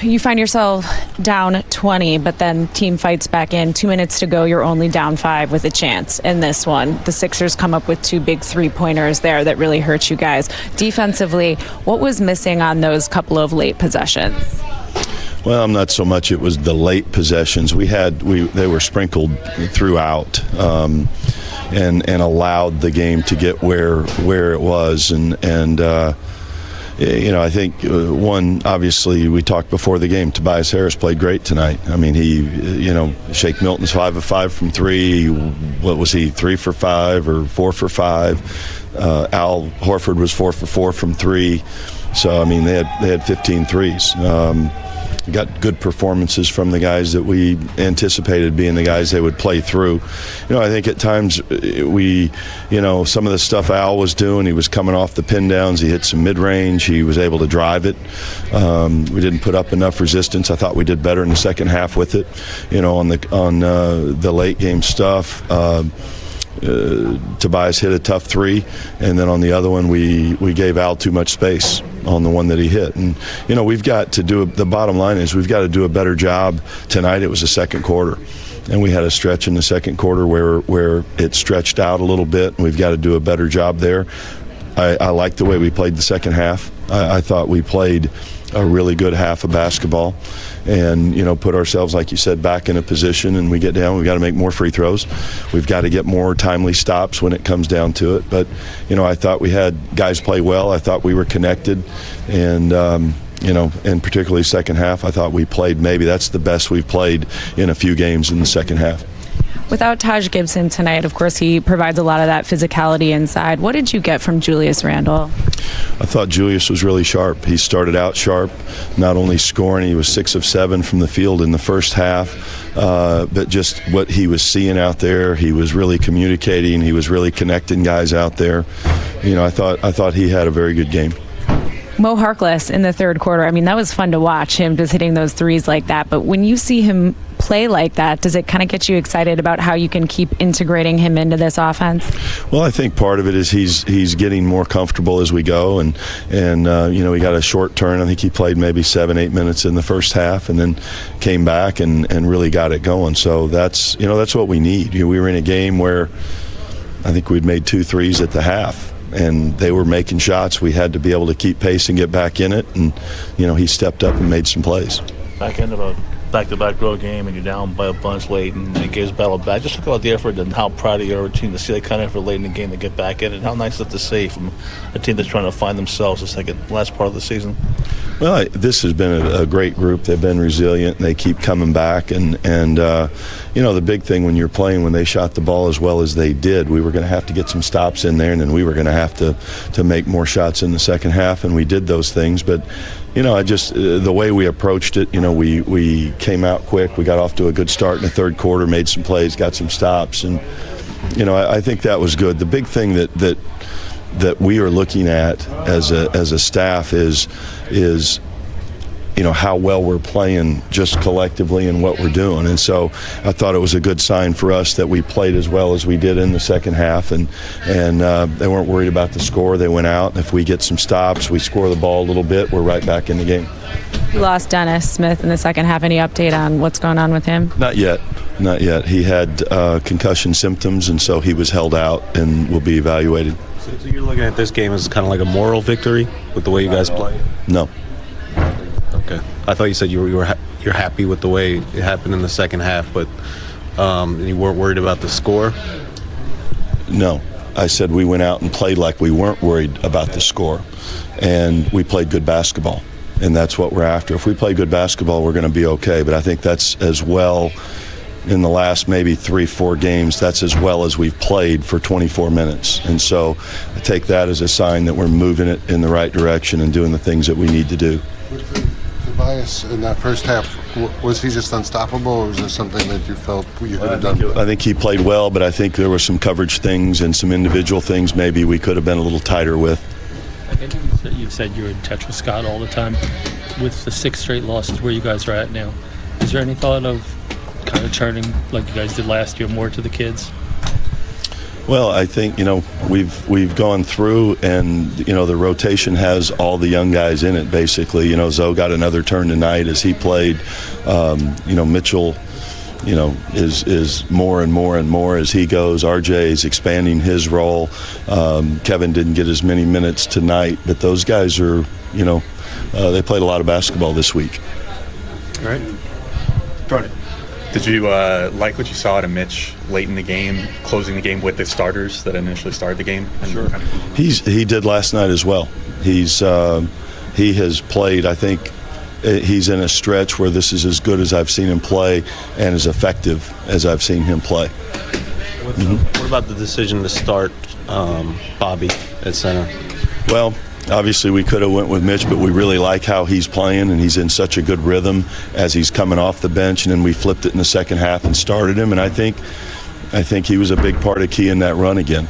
You find yourself down 20, but then team fights back in. 2 minutes to go, you're only down 5 with a chance in this one. The Sixers come up with 2 big three-pointers there that really hurt you guys. Defensively, what was missing on those couple of late possessions? Well, not so much. It was the late possessions. They were sprinkled throughout, and allowed the game to get where it was, and I think one, obviously, we talked before the game, Tobias Harris played great tonight. I mean, Shake Milton's 5 of 5 from 3. What was he, 3 for 5 or 4 for 5? Al Horford was 4 for 4 from 3. So, I mean, they had 15 threes. We got good performances from the guys that we anticipated being the guys they would play through. I think at times some of the stuff Al was doing, he was coming off the pin downs, he hit some mid-range, he was able to drive it. We didn't put up enough resistance. I thought we did better in the second half with it, on the late game stuff. Tobias hit a tough 3, and then on the other one we gave Al too much space on the one that he hit. And we've got to do the bottom line is we've got to do a better job tonight. It was the second quarter, and we had a stretch in the second quarter where it stretched out a little bit, and we've got to do a better job there. I like the way we played the second half. I thought we played a really good half of basketball, and put ourselves, like you said, back in a position, and we get down, we've got to make more free throws, we've got to get more timely stops when it comes down to it. But I thought we had guys play well. I thought we were connected, and and particularly second half, I thought we played, maybe that's the best we've played in a few games in the second half. Without Taj Gibson tonight, of course, he provides a lot of that physicality inside. What did you get from Julius Randle? I thought Julius was really sharp. He started out sharp, not only scoring, he was 6 of 7 from the field in the first half, but just what he was seeing out there, he was really communicating, he was really connecting guys out there. I thought he had a very good game. Mo Harkless in the third quarter, I mean, that was fun to watch, him just hitting those threes like that. But when you see him play like that, does it kind of get you excited about how you can keep integrating him into this offense? Well, I think part of it is he's getting more comfortable as we go, and we got a short turn. I think he played maybe 7-8 minutes in the first half, and then came back and really got it going. So that's what we need. We were in a game where I think we'd made 2 threes at the half, and they were making shots. We had to be able to keep pace and get back in it, and he stepped up and made some plays. Back end of a back-to-back road game, and you're down by a bunch late, and it gives battle back. Just talk about the effort and how proud of your team to see that kind of effort late in the game to get back in it. How nice is it to see from a team that's trying to find themselves the last part of the season? Well, this has been a great group. They've been resilient, and they keep coming back. And the big thing when you're playing, when they shot the ball as well as they did, we were going to have to get some stops in there, and then we were going to have to make more shots in the second half, and we did those things. But the way we approached it, we came out quick. We got off to a good start in the third quarter, made some plays, got some stops, and I think that was good. The big thing that we are looking at as a staff is how well we're playing just collectively and what we're doing. And so I thought it was a good sign for us that we played as well as we did in the second half, and they weren't worried about the score. They went out, and if we get some stops, we score the ball a little bit, we're right back in the game. You lost Dennis Smith in the second half. Any update on what's going on with him? Not yet. He had concussion symptoms, and so he was held out and will be evaluated. So you're looking at this game as kind of like a moral victory with the way you guys play? No. Okay. I thought you said you're happy with the way it happened in the second half, but you weren't worried about the score? No. I said we went out and played like we weren't worried about the score, and we played good basketball, and that's what we're after. If we play good basketball, we're going to be okay, but I think that's as well in the last maybe 3-4 games, that's as well as we've played for 24 minutes. And so I take that as a sign that we're moving it in the right direction and doing the things that we need to do. Tobias, in that first half, was he just unstoppable, or was there something that you felt you could have done? I think he played well, but I think there were some coverage things and some individual things maybe we could have been a little tighter with. I think you've said you're in touch with Scott all the time. With the 6 straight losses where you guys are at now, is there any thought of kind of turning, like you guys did last year, more to the kids? Well, I think we've gone through, and the rotation has all the young guys in it. Basically, Zoe got another turn tonight as he played. Mitchell, is more and more and more as he goes. RJ is expanding his role. Kevin didn't get as many minutes tonight, but those guys are, they played a lot of basketball this week. All right. Brody, did you like what you saw out of Mitch late in the game, closing the game with the starters that initially started the game? Sure. He did last night as well. He has played, I think, he's in a stretch where this is as good as I've seen him play and as effective as I've seen him play. What about the decision to start Bobby at center? Well, obviously we could have went with Mitch, but we really like how he's playing, and he's in such a good rhythm as he's coming off the bench, and then we flipped it in the second half and started him, and I think he was a big part of keying that run again.